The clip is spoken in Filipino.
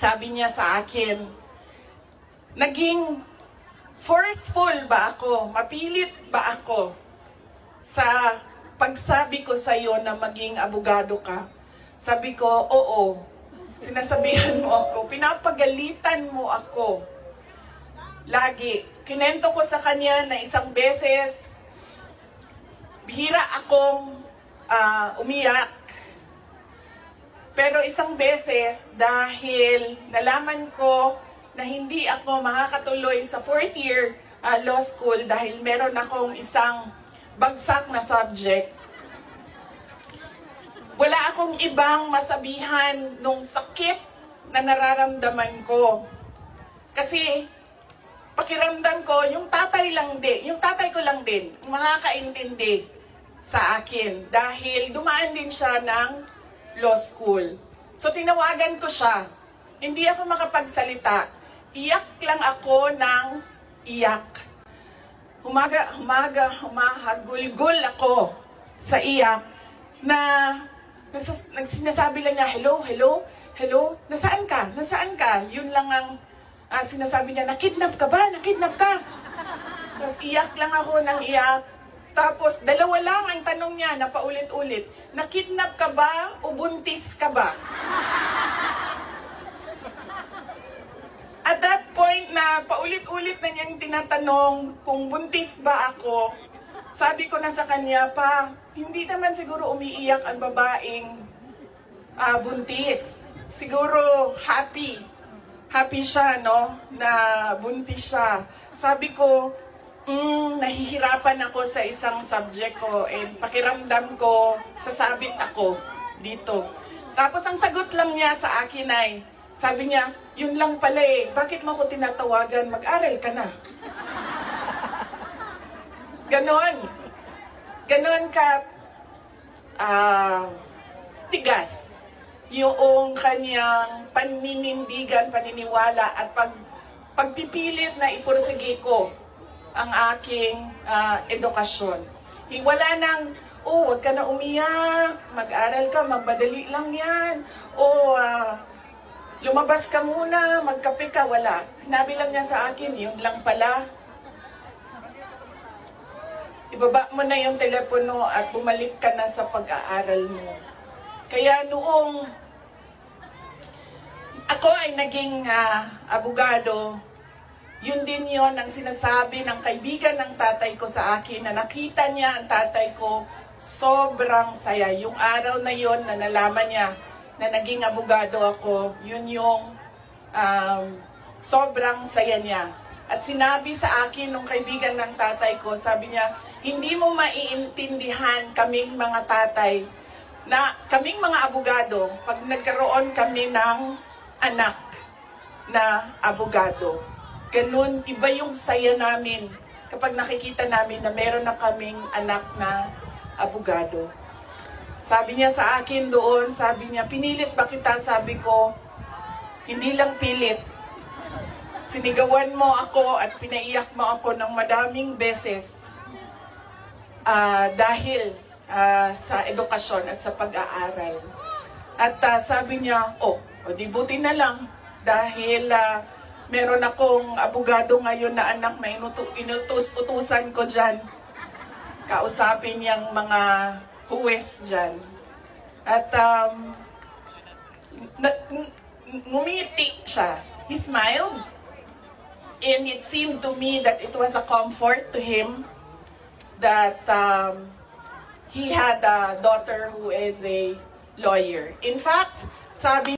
Sabi niya sa akin, naging forceful ba ako? Mapilit ba ako sa pagsabi ko sa iyo na maging abogado ka? Sabi ko, oo. Sinasabihan mo ako, pinapagalitan mo ako. Lagi. Kinento ko sa kanya na isang beses, bihira akong umiyak. Pero isang beses, dahil nalaman ko na hindi ako makakatuloy sa 4th year law school dahil meron akong isang bagsak na subject, wala akong ibang masabihan nung sakit na nararamdaman ko. Kasi pakiramdam ko, yung tatay ko lang din, makakaintindi sa akin dahil dumaan din siya ng law school. So tinawagan ko siya. Hindi ako makapagsalita. Iyak lang ako ng iyak. Humahagulgul ako sa iyak na sinasabi lang niya, hello, hello, hello, nasaan ka? Nasaan ka? Yun lang ang sinasabi niya, nakidnap ka ba? Nakidnap ka? Tapos iyak lang ako ng iyak. Tapos dalawa lang ang tanong niya na paulit-ulit, nakidnap ka ba o buntis ka ba? At that point na paulit-ulit na niyang tinatanong kung buntis ba ako, sabi ko na sa kanya, pa, hindi naman siguro umiiyak ang babaeng buntis. Siguro happy. Happy siya, no? Na buntis siya. Sabi ko, nahihirapan ako sa isang subject ko and pakiramdam ko, sasabit ako dito. Tapos ang sagot lang niya sa akin ay, sabi niya, yun lang pala eh, bakit mo ko tinatawagan? Mag-aral ka na. Ganon. Ganon ka tigas yung kanyang paninindigan, paniniwala at pagpipilit na ipursige ko ang aking edukasyon. Wala nang, wag ka na umiyak, mag-aral ka, magbadali lang yan, lumabas ka muna, magkape ka, wala. Sinabi lang niya sa akin, yun lang pala. Ibaba mo na yung telepono at bumalik ka na sa pag-aaral mo. Kaya noong ako ay naging abogado, yun din yon ang sinasabi ng kaibigan ng tatay ko sa akin na nakita niya ang tatay ko, sobrang saya. Yung araw na yon na nalaman niya na naging abogado ako, yun yung sobrang saya niya. At sinabi sa akin nung kaibigan ng tatay ko, sabi niya, hindi mo maiintindihan kaming mga tatay, na kaming mga abogado, pag nagkaroon kami ng anak na abogado. Ganun, iba yung saya namin kapag nakikita namin na meron na kaming anak na abogado. Sabi niya sa akin doon, sabi niya, pinilit ba kita? Sabi ko, hindi lang pilit. Sinigawan mo ako at pinaiyak mo ako ng madaming beses dahil sa edukasyon at sa pag-aaral. At sabi niya, di buti na lang dahil meron akong abogado ngayon na anak na inutos-utusan ko dyan. Kausapin niyang mga huwes dyan. At ngumiti siya. He smiled. And it seemed to me that it was a comfort to him that he had a daughter who is a lawyer. In fact, sabi